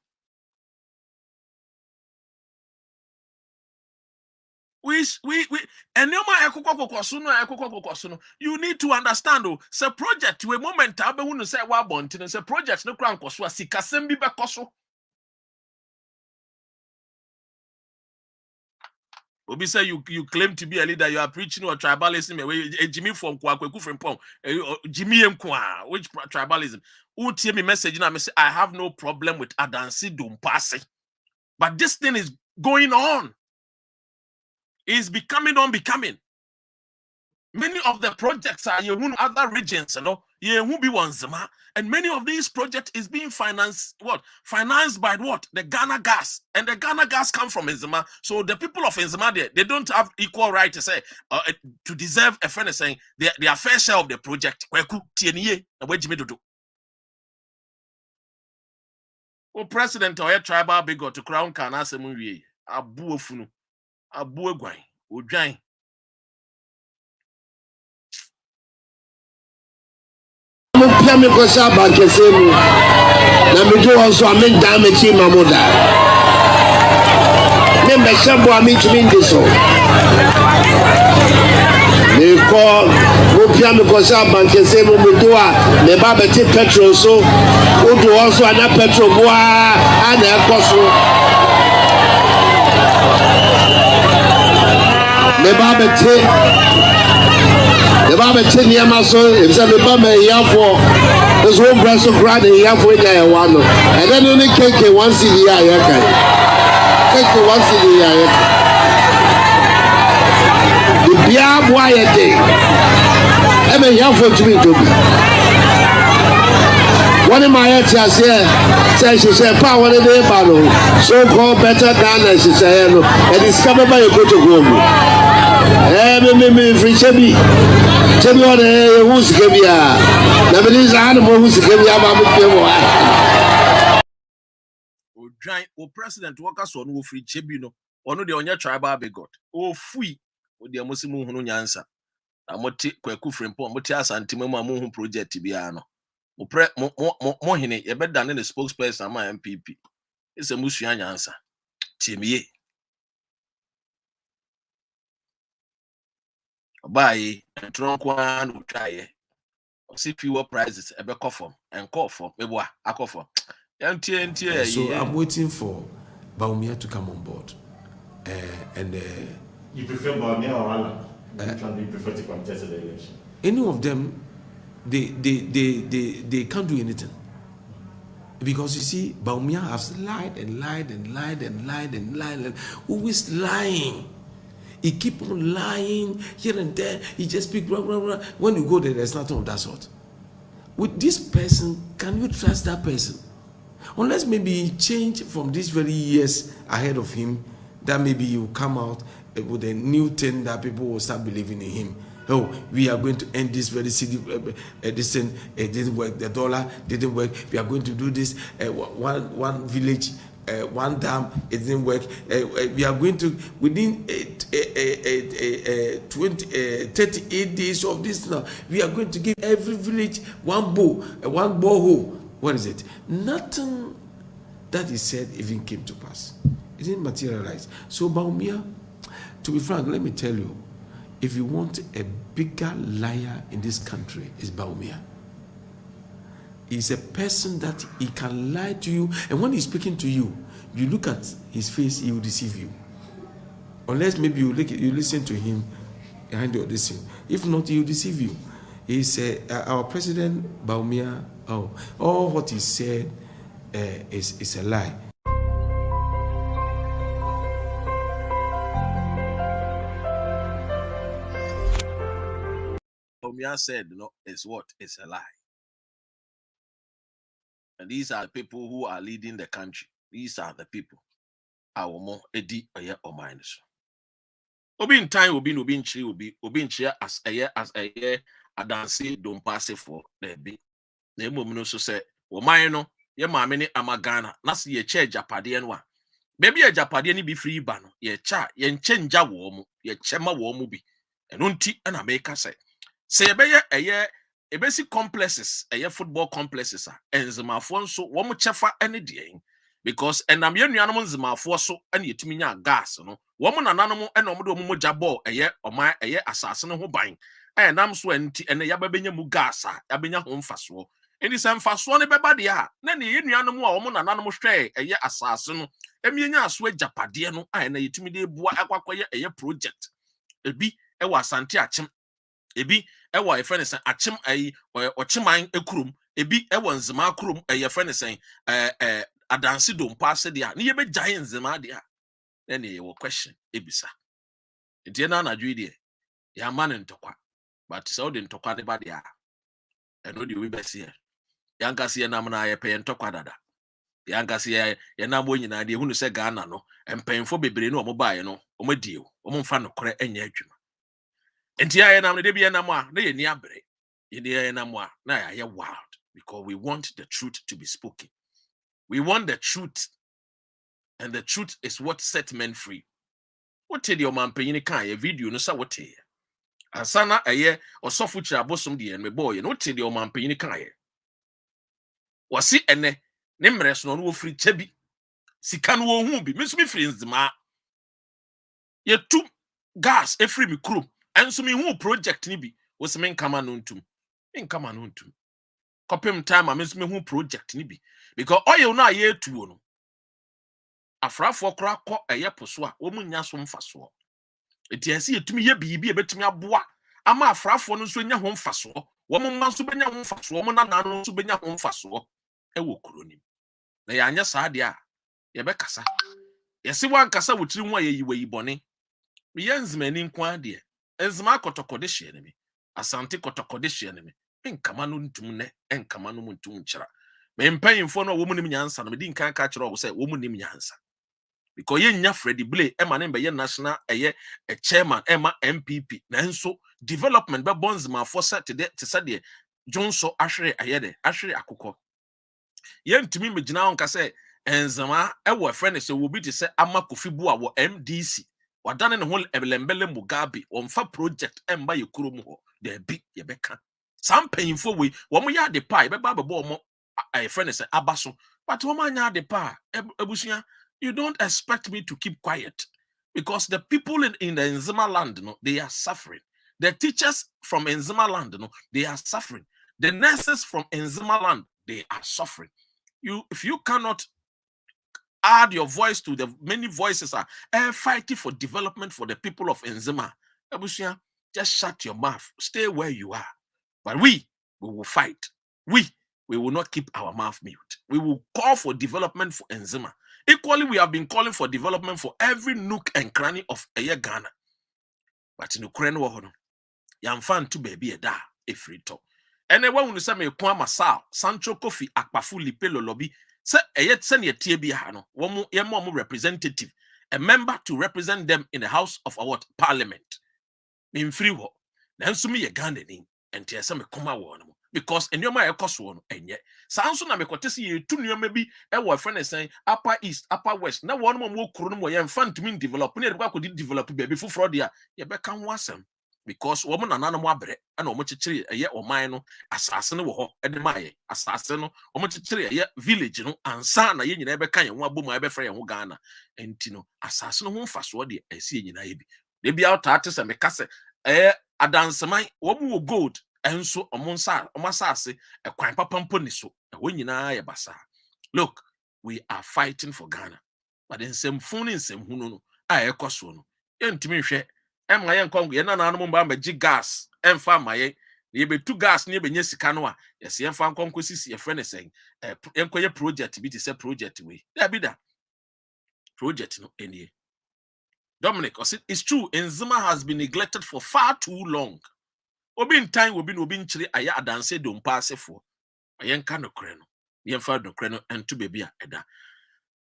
And you need to understand though, say project we moment abe wunu say wa bontin say project no kran koso sikasem bi be koso. Obi say you claim to be a leader, you are preaching or tribalism, Jimmy from Kwaku from Pong, Jimmy Mkwa, which tribalism? Who tell me message and I say I have no problem with Adansi Dumpasi. But this thing is going on. It's becoming unbecoming. Many of the projects are in other regions, and many of these projects is being financed. What? Financed by what? The Ghana gas, and the Ghana gas come from Nzema. So the people of Nzema, they don't have equal right to say to deserve a friend saying their fair share of the project. O president or a tribal bigot to crown can ask him abu ofunu abu egwan odwan. Pia me ko sha ba kese mu na me do also amen da me chi mamoda me me shabo amen to me ndiso me ko pia me ko sha ba kese mu me do a me ba be ti petrol so o do also ana petrol boa ana ekoso me ba be ti the Bible tells me, "My son, if the Bible here for this one breast of bread here for the one, and then only cake once in the year, cake once in the year. The beer boy a day. I mean, here for to be. One of my answers here says she said, "Power in the battle, so called better than she said, and discovered by a good to go." Me free chebi. Chebi on who's kebia. Na me is animal who's kebia ma mo pemo. O giant o president worker so no free chebi no. Ono de onye tribal bigot. O fui o de amosimu hunu nyansa. Na moti kwaku frempo moti asantime mu amu hu project bia no. Mo hene ye beda ne spokesperson ama MPP. Ese musua nyansa. Tiemiye. Buy and trunk one try. See fewer prizes a back off and call for maybe a coffer. So I'm waiting for Baumia to come on board. And you prefer Baumia or Alan? Which one do you prefer to contest the election? Any of them, they can't do anything. Because you see, Baumia has lied and lied and lied and lied and lied and always lying. He keep on lying here and there. He just speak blah, blah, blah. When you go there, there's nothing of that sort. With this person, can you trust that person? Unless maybe he change from these very years ahead of him, that maybe he will come out with a new thing that people will start believing in him. Oh, we are going to end this very city. This thing it didn't work. The dollar didn't work. We are going to do this. One village. One dam, it didn't work. We are going to within 38 days of this now. We are going to give every village one borehole. What is it? Nothing that he said even came to pass. It didn't materialize. So Baumia, to be frank, let me tell you, if you want a bigger liar in this country, it's Baumia. He's a person that he can lie to you, and when he's speaking to you, you look at his face, he will deceive you. Unless maybe you listen to him behind your listen. If not, he will deceive you. He's our president Baumia. All what he said is a lie. Baumia said, no, it's what? It's a lie. And these are the people who are leading the country. These are the people. Our more edi or minus. Obi in time will be no being tree will be chair as a year a dance don't pass it for the be. The woman so say, well, mine, ye mammy amagana, nasi ye chair Japadian one. Maybe a Japadian be free ban, ye cha, ye change a warm, ye chema warm be, and unti and a maker say. Say a year a basic complexes, a year football complexes, and the mafonso, one chefa any day. Because and I'm young animals my forso and yet me gas, no woman an animal and omodo jabo a year or my a year assassin who buying. And I'm swenty and a yababenya mugasa, yabenya home faswo. And it's faswani bebadia. Nanny any animal woman an animal stray a year assassin. Eminya sweat japadiano and a yitimide boa aquaquaya a year project. A be a was santiachim. A be a wife friend is achim a or chimine a crum. A be a one's macrum a your friend is saying adansi don't pass it there. Ni be giants zemadia. Then you will question ebisa. Etiena na dwidi. Ya man ntokwa. But so den tokwa de body a. Eno di we be here. Yanka se na na ye pe ntokwa dada. Yanka se ye na mo nyina de hunu se Ghana no. Empenfo bebre no omo bae no. Omo die o. Omo mfa no kore enya adwuma. Enti ya na de bia na mo a na ye ni abre. Ye ni na mo a na ya wild because we want the truth to be spoken. We want the truth, and the truth is what set men free. What did your man pay a video no sa what here? Asana a year or sofucha bosom the and me boy, and what did your man pay was it ene nemres no free chebi? Sikan wo be miss me friends ma. Ye two gas a free me crew, and so me who project ni bi was men come anuntum. In come anuntum. Copim time I miss me who project ni bi. Because oil na ye tu no. Afrafo kra kɔ ɛyɛ poso a wɔn nya so mfaso. Eti ɛsi etumi yɛ biibi ebetumi aboa ama afrafo no nso nya ho mfaso. Wɔn mma nso benya ho mfaso, wɔn nana no nso benya ho mfaso ɛwɔ kuro nim. Na yɛ anya saa de a yɛ bɛkasa. Yɛsi wankasa wotiri ho a yɛ yiwe yibɔne. Yɛ nzimani nko ade. Nzima kɔtɔkɔde hye ne me. Asante kɔtɔkɔde hye ne me. Nkama no ntum ne, nkama no ntum nkyira. Me mpanyimfo no wɔn nim nyansa no me di nkan ka kyerɛ wo sɛ wɔn nim nyansa. Because ye nya Freddy Blay, ema be national a chairman, ema MPP. Nanso development be bonds ma for set to say de Johnso Ashre ayede, Ashre akukọ. Ye ntumi me gina on ka say enzama e wo friend say will be to say ama kofibu a wo MDC. Wadane ne ho ebelembele Mugabe, wonfa project emba ye kuro mu ho. De bi ye beka. Sam payinfo we, wo mo ya de pa, be ba be bo mo a friend say abaso. But wo ma nya de pa, ebusua. You don't expect me to keep quiet because the people in the Nzima land, no, they are suffering. The teachers from Nzima land, no, they are suffering. The nurses from Nzima land, they are suffering. If you cannot add your voice to the many voices are fighting for development for the people of Nzima, just shut your mouth. Stay where you are. But we will fight. We will not keep our mouth mute. We will call for development for Nzima. Equally, we have been calling for development for every nook and cranny of Ghana. But in Ukraine, yam fan to baby a da a free talk. And then when we say me kwa masal, Sancho Kofi Akpafu Lipe Lolobi, say a yet send your TB Hano, one more representative, a member to represent them in the House of our Parliament. In free war, then so me a Ghanaian and tear some coma one. Because in your my cost one, and yet, sounds na me kotesi ye two new maybe a friend is saying upper east, upper west. Now one more chrono and fun to mean develop. Near what could develop baby for fraud ya become wasem. Because woman and animal bread and o much tree a year or mine assassin and my assassin or much tree a year village, and son a yen never can one boom my friend Ghana and Tino assassin won't fast what I see in Ibi. They be out artists and make a dance my woman will gold. And so among sa omasa se e kwan papa mponi so when you na basa. Look, we are fighting for Ghana. But in some phone in some huno, I equasono. Yentimi hwe. Emma yen kong ye na nanom ba magi gas. Emfa maye. Ye be two gas ne be nya sika no a. Yes yemfa nkonko sisi ye friend saying. Enkoye project bi te say project we. There be that. Project no any. Dominic, it's true. Enzima has been neglected for far too long. Obi in time will be no bin chiri aya adanse don't pass for. Ayenka no kreno. Yemfa no kreno and to baby eda.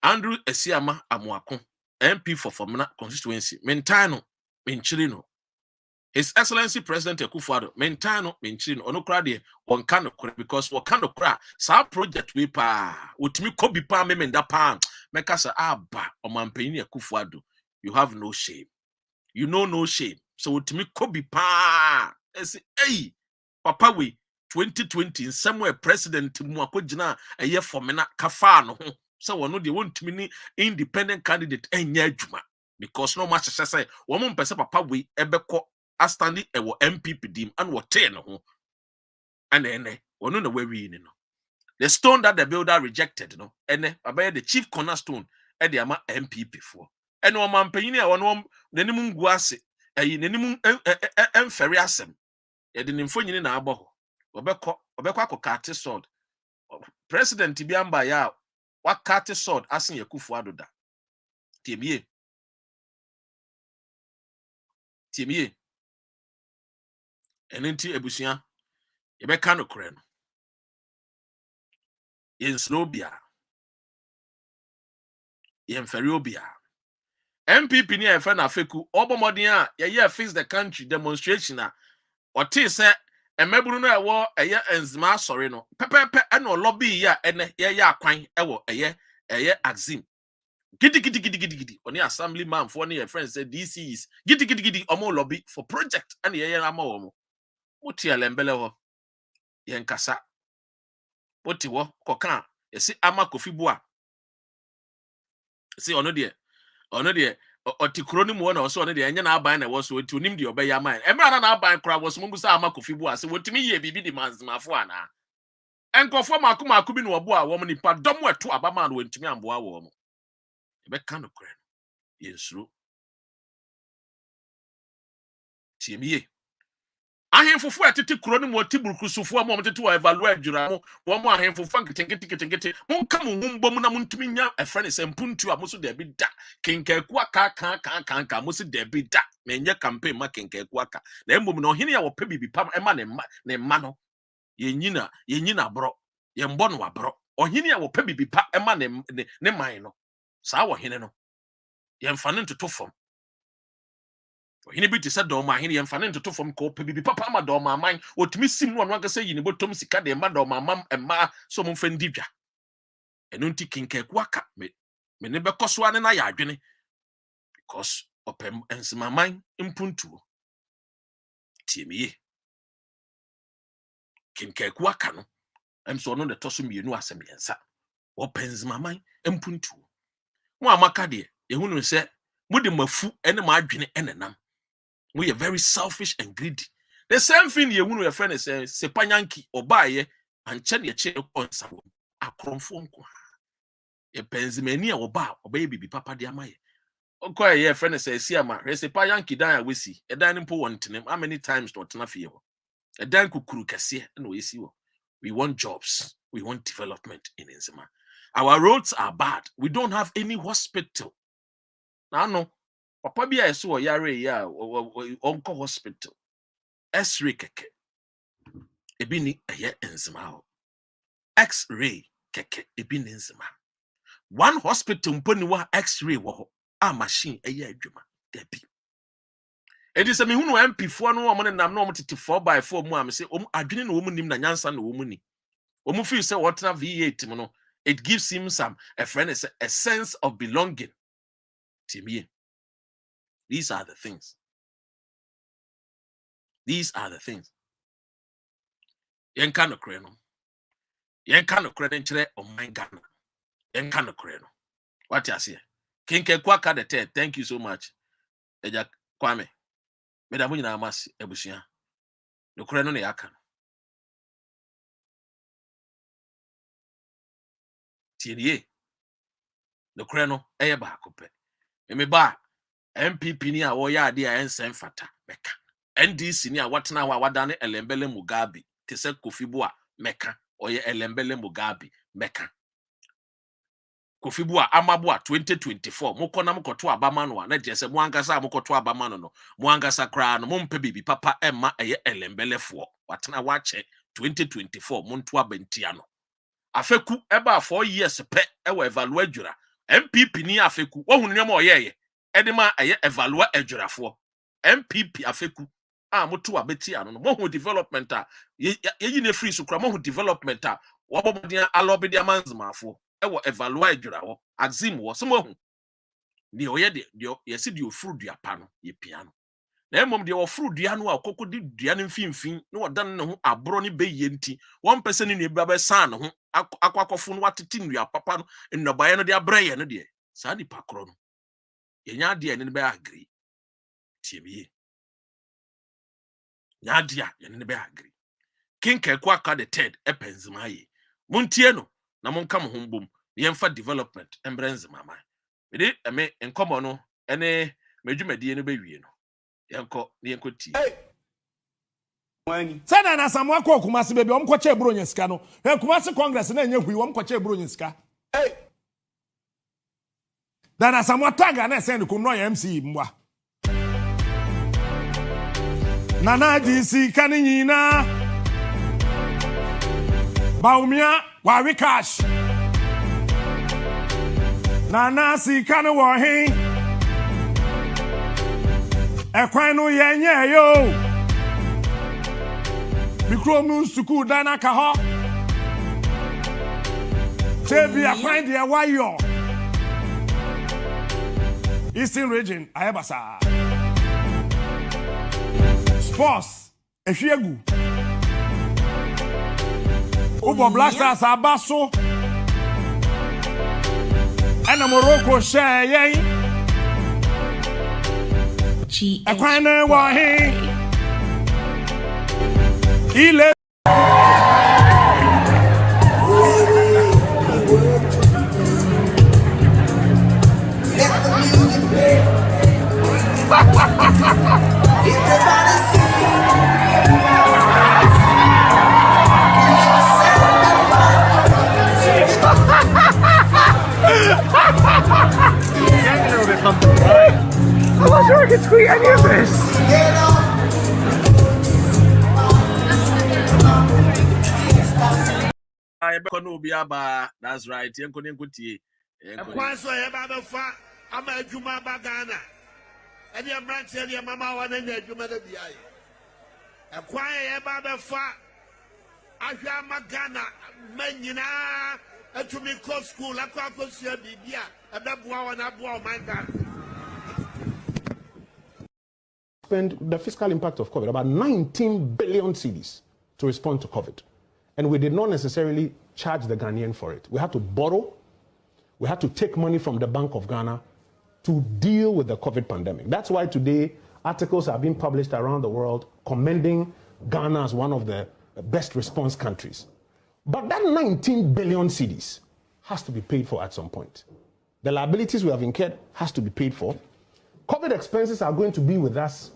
Andrew Esiama Amuako, MP for Formana constituency. Mentano, Minchirino. His Excellency President Ekufado, Mentano, Minchirino, Onokrade, one kind of because what kind of cra, sa project we pa, with me could be pa me menda pan, Mekasa Abba, or Mampini Ekufado. You have no shame. You know no shame. So with me could be pa. I say, hey, Papa, we 2020 somewhere President Mwakojina, a year for Mena Kafano. So one of the want to be independent candidate juma because no much say woman person papa we ebeko astandi ewo MPP dim and what 10 ho and then one no way we no the stone that the builder rejected no and about the chief cornerstone e the ama MPP for and one man payini a one nenimu guase e nenimu emfere asem e de nimfo nyini na abo ho obeko akokate sword president biamba ya wakati sword asin yakufu adoda tiemie enenti ebusia yebeka no kore no yen slobia yen feriobia MPP ni efe na feku obomodin a ye fix the country demonstration a ote se emeburu no ewo eye enzima asore no pepepe eno lobby ya ene ye akwan ewo eye axim gidi oni assembly man for your friends say DCs gidi omo lobby for project and ye ama wo muti elembele ho ye nkasa muti wo koka esi ama kofibu a si ono de otikro ni mu na so ono de enye na aban na wo so oti onim de obeya man emra na aban kra wo so mu sa ama kofibu a se wotimi ye bibi di manzimafo ana enkofo maku bi no obo a wo mo nipa dom eto abama na wentimi amboa wo mo ebe kan okre yensuro tiemiye ahemfofo atete kuro no mo tiburkusufo mo mo tete wa evaluate dwura mo ahemfofo nketenkete monka mo humbom na montumi nya efre ne sempuntu a mo so da bi da kenkaku aka mo so da bi da menye campaign ma kenkaku aka na embom na ohene ya wo pa bibi pam ema ne ma no yenyina bro yembo no abro ohene ya wo pa bibi pa ema ne man no saa wo hene no yemfa ne ntoto fom ohene bi te se doma hene yemfa ne ntoto fom ko pa bibi papa ma doma man otimi sim no anwa se yini botom sika de ma doma mam ema so mo mfa ndidwa eno nti kinkaku aka me ne bekoso ane na ya adwene because opem ensimaman impuntuo tiemiye kinkaku aka no emso no de toso mienu asem yensa opensimaman impuntuo mo amaka de ehunu se mudi mafu ene ma adwene enenam we are very selfish and greedy. The same thing you want your friend say sepanyanki obaye and chen ye che konsa wo akromfo nko e penzimani a oba obaye bibi papa de amaye okoye ye friend say siama sepanyanki dan a wesi e dan mpo wontene how many times to tena fie wo e dan kukuru kase na we si wo we want jobs, we want development in Nzima. Our roads are bad, we don't have any hospital now no papa bi a so yare ya onko hospital x-ray keke ebi ni eye Nzima x-ray keke ebi ni Nzima one hospital mponi wa x-ray wo ho a machine eye adwuma debi edi se me hunu MP fo no o mo nam no mo tete 4x4 mu am se adwene no wo mu nim na nyansa no wo mu ni wo mu feel say what na V8 mo no it gives him some a sense of belonging to me. These are the things. Yen kan okre no. Yen kan okre nkyere o man Ghana. Yen kan okre no. What you say? Kinke kwaka de thank you so much. Eja Kwame. Me da munyina amasi ebusua. Okre no na yaka. Tiye. The creno, eba cope. Ba MPP ni a woya ade a ensen fata meka. NDC ni a watena wa wadane Elembele Mugabe. Te se Kofibu a meka. Oye Elembele Mugabe meka. Kofibu a amabu a 2024 mukona mukoto abama no na je se muangasa mukoto abama no muangasa kra no mumpe bibi papa emma eye Elembelefo watena wache 2024 muntu abentia no afeku eba 4 years pe ewa evalue adwura MPP ni afeku wo hunu nyoma oyeye edema eye evalue adwurafo MPP afeku a mutu abetia no mo hu development a yeyi ne free so kra mo hu development a wobomodin alobe amanzmafo ewo evalue adwura ho axim wo so mo hu de oye de yesi de ofuru duapa no ye piano na emom de ofuru dua no a kokodi dua no mfimfin na wodan ne ho abro ne beye nti won pese ne nua be san ne ho akwakofo no watete nua papa no nnobaye no de abreye no de sa di pakro no yenya de ne be agree tiebie nya de a ne be agree kinka kwa ka the third epenzimaye muntie no na monka mo hombom yemfa development embrenz mama ede eme enkomo no ene medwumadie no be wie no yenko ti Sana na samwa kwa kumasi bebe omkwache eburo nyesika no kumasi congress na enye hui omkwache eburo nyesika dana samwa taga na send kumno ya MC mbwa nana jisi kani nyina baumia wa wikash nana si kani wahi ekwan no yenye yo mikromu suku dana ka ho tebi akwan de wayo Eastern region ayebasa sports ehwiegu Ubo Blasters abaso ena Morocco share yen ekwan na wahi ile I'm not sure I can tweet any of this. That's right. Kwanso yeba be fa ama adwuma bagana. Ene amrante ene mama wa na adwuma da biaye. Ekwan yeba be fa ahwa magana manyina atumi ko school akwa kosia bibia ebeboa wa na boa o manga. Spend the fiscal impact of COVID, about 19 billion cedis to respond to COVID. And we did not necessarily charge the Ghanaian for it. We had to borrow, we had to take money from the Bank of Ghana to deal with the COVID pandemic. That's why today articles are being published around the world commending Ghana as one of the best response countries. But that 19 billion cedis has to be paid for at some point. The liabilities we have incurred has to be paid for. COVID expenses are going to be with us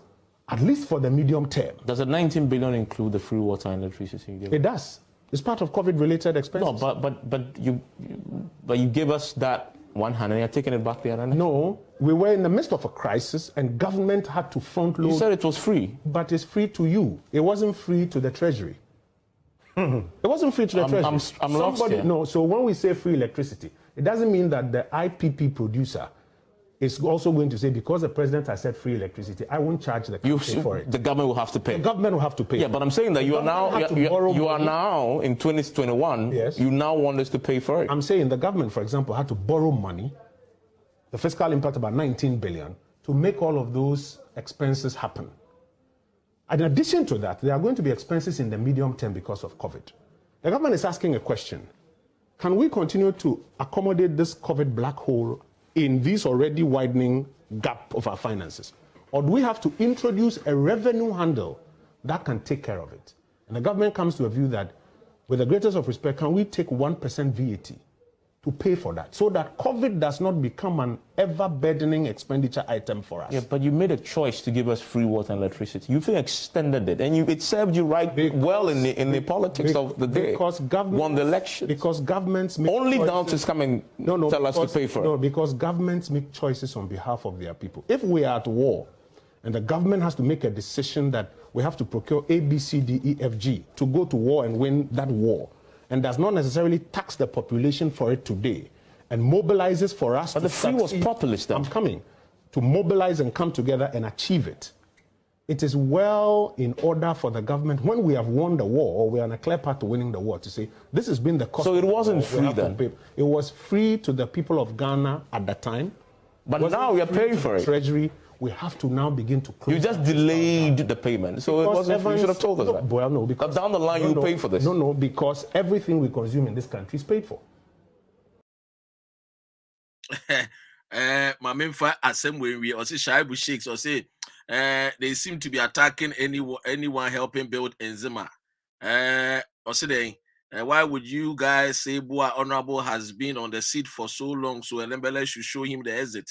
at least for the medium term. Does the 19 billion include the free water and electricity? It does. It's part of COVID-related expenses. No, but you gave us that one hand and you're taking it back the other. No, we were in the midst of a crisis and government had to front load. You said it was free. But it's free to you. It wasn't free to the treasury. It wasn't free to the treasury. I'm lost here. No, so when we say free electricity, it doesn't mean that the IPP producer is also going to say, because the president has said free electricity, I won't charge the country for it. The government will have to pay. The government will have to pay. Yeah, but I'm saying that you are now in 2021. Yes. You now want us to pay for it. I'm saying the government, for example, had to borrow money, the fiscal impact about 19 billion, to make all of those expenses happen. And in addition to that, there are going to be expenses in the medium term because of COVID. The government is asking a question. Can we continue to accommodate this COVID black hole in this already widening gap of our finances? Or do we have to introduce a revenue handle that can take care of it? And the government comes to a view that, with the greatest of respect, can we take 1% VAT to pay for that, so that COVID does not become an ever-burdening expenditure item for us. Yeah, but you made a choice to give us free water and electricity. You've extended it, and it served you well in the politics of the day. Because government won the election. Because governments make only choices. now to come and tell us to pay for it. No, because governments make choices on behalf of their people. If we are at war, and the government has to make a decision that we have to procure A, B, C, D, E, F, G to go to war and win that war, and does not necessarily tax the population for it today, and mobilizes for us. But the free was populist then. I'm coming to mobilize and come together and achieve it. It is well in order for the government, when we have won the war, or we are on a clear path to winning the war, to say, this has been the cost. So it wasn't free then? It was free to the people of Ghana at the time. But now we are paying for it. Treasury, we have to now begin to close. You just delayed the payment, so it wasn't free. You should have told us that. Well, no, because down the line you pay for this. No, because everything we consume in this country is paid for. My main fa assembly we also Shaibu Sheiks or say they seem to be attacking anyone helping build Enzima. Also they why would you guys say Boa Honorable has been on the seat for so long, so Elembele should show him the exit?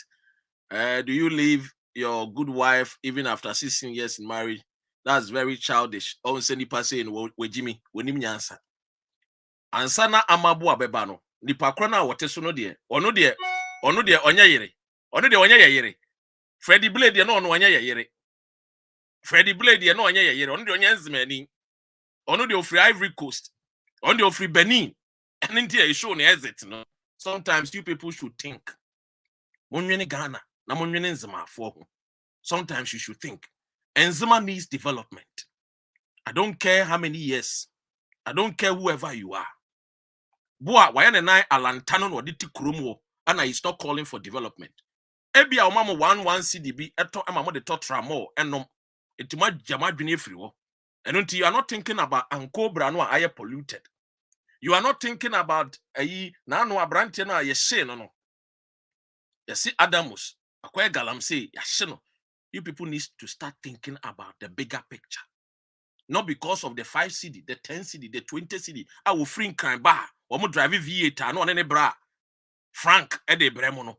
Do you leave your good wife even after 16 years in marriage? That's very childish. Oh, send the saying we Jimmy, we nim nyansa. Ansana Amabua Bebano. Nipa krona wote so no de. Ono de onya yere. Ono de onya yere. Freddie Blade no ono onya yere. Freddie Blade no onya yere. Ono de onya nzimani. Ono de ofri Ivory Coast. Ono de ofri Benin. And into show ne exit no. Sometimes you people should think. Monwene Ghana. Sometimes you should think. Enzima needs development. I don't care how many years. I don't care whoever you are. Boa, why and I alantano no diti kurumo, and I stop calling for development. Ebi a mama 1 CDB eto amamo de totramo enom etuma jama dwene friwo. And until you are not thinking about anko brano aye polluted. You are not thinking about na no abrante no aye no. You see Adamus Akwe Galam say, you people need to start thinking about the bigger picture. Not because of the 5 CD, the 10 CD, the 20 CD. I will free crime bar. Or mo drive V8, no any bra. Frank Ede Bremono.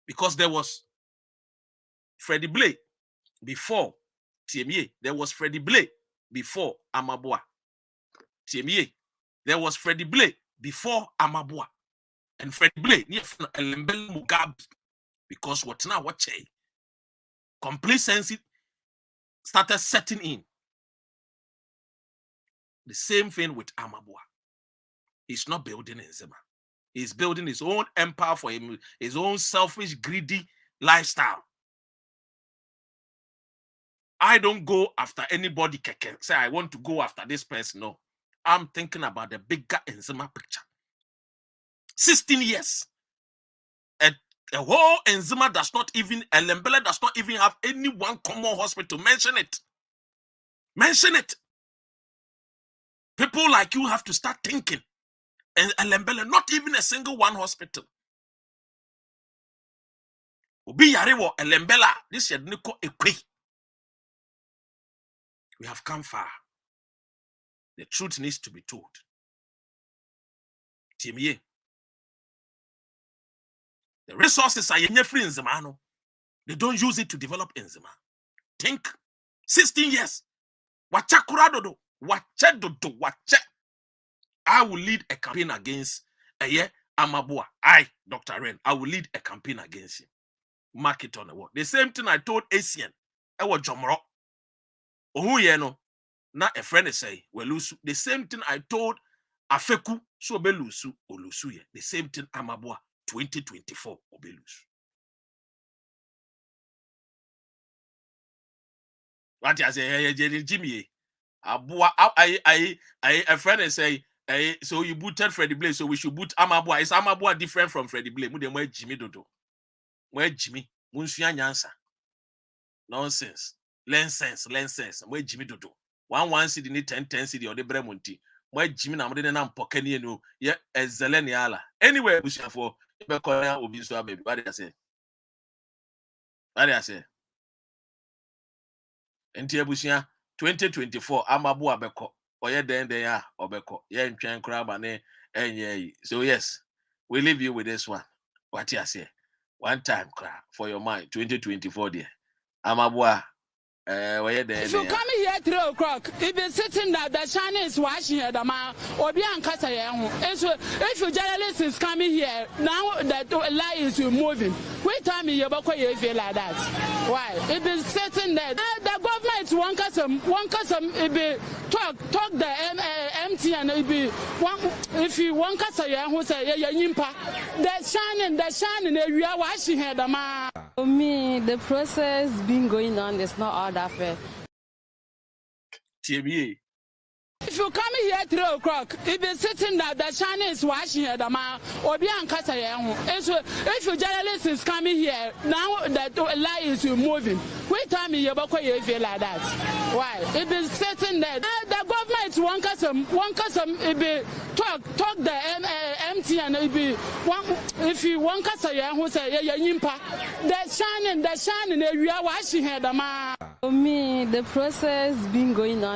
Because there was Freddie Blay before TMA. There was Freddie Blay before Amabua. TMA. There was Freddie Blay before Amabua. And Freddie Blay near Elembele Mugabe. Because what now? What say? Complacency started setting in. The same thing with Amabua. He's not building Enzima. He's building his own empire for him, his own selfish, greedy lifestyle. I don't go after anybody. Say I want to go after this person. No, I'm thinking about the bigger Enzima picture. 16 years. The whole Enzima does not even, Elembele does not even have any one common hospital. Mention it. Mention it. People like you have to start thinking. And Elembele, not even a single one hospital. Obi yarewo Elembele, this yedniko ekwe. We have come far. The truth needs to be told. Timye. The resources are free in Enzima. They don't use it to develop Enzima. Think. 16 years. Wacha kuradodo. Wacha dodo. Wacha. I will lead a campaign against Amabua. Dr. Ren, I will lead a campaign against him. Mark it on the wall. The same thing I told Asian. I was Jomro. Ohu yeno. Na a friend is say, Welusu. The same thing I told Afeku. So Belusu. Olusu ye. The same thing Amabua. 2024 Obelus. What I say, Jimmy, a friend and say, so you booted Freddie Blay, so we should boot Amabua. Is Amabua different from Freddie Blay? Where Jimmy Dodo? Where Jimmy? Munsuya Nyansa. Nonsense. Learn sense. Where Jimmy Dodo? 1 CD, 10 CD, or the Bremonti. Where Jimmy Namadena and Pokeni, no, yeah, as Zeleniala. Anyway, we shall for. Baby. What did I say? Enti Abusia 2024 Amabua Beko. Oye den ya Obeko. Ye ntwen kra ba ne enye yi. So yes, we leave you with this one. What you say? One time, for your mind, 2024 there. Amabwa. If you come here at 3 o'clock, if you're sitting there, the China is washing here, the man, or be on Casa. If you journalist is coming here, now that lie is moving. Wait time you feel like that. Why? If you're sitting there, the government won't custom, if you talk the empty and if you want Casa, who say, the shining, we are washing here, the man. For me, the process been going on is not all that fair. TBA. If you come here at 3 o'clock, if you're sitting there, the China is washing here, the man, or be on Casa. If you journalist is coming here, now that lie is moving. Wait time you feel like that. Why? If you're sitting there, the government won't custom, if you talk the empty and if you want Casa, who say, the shining, we are washing here, the man. For me, the process been going on.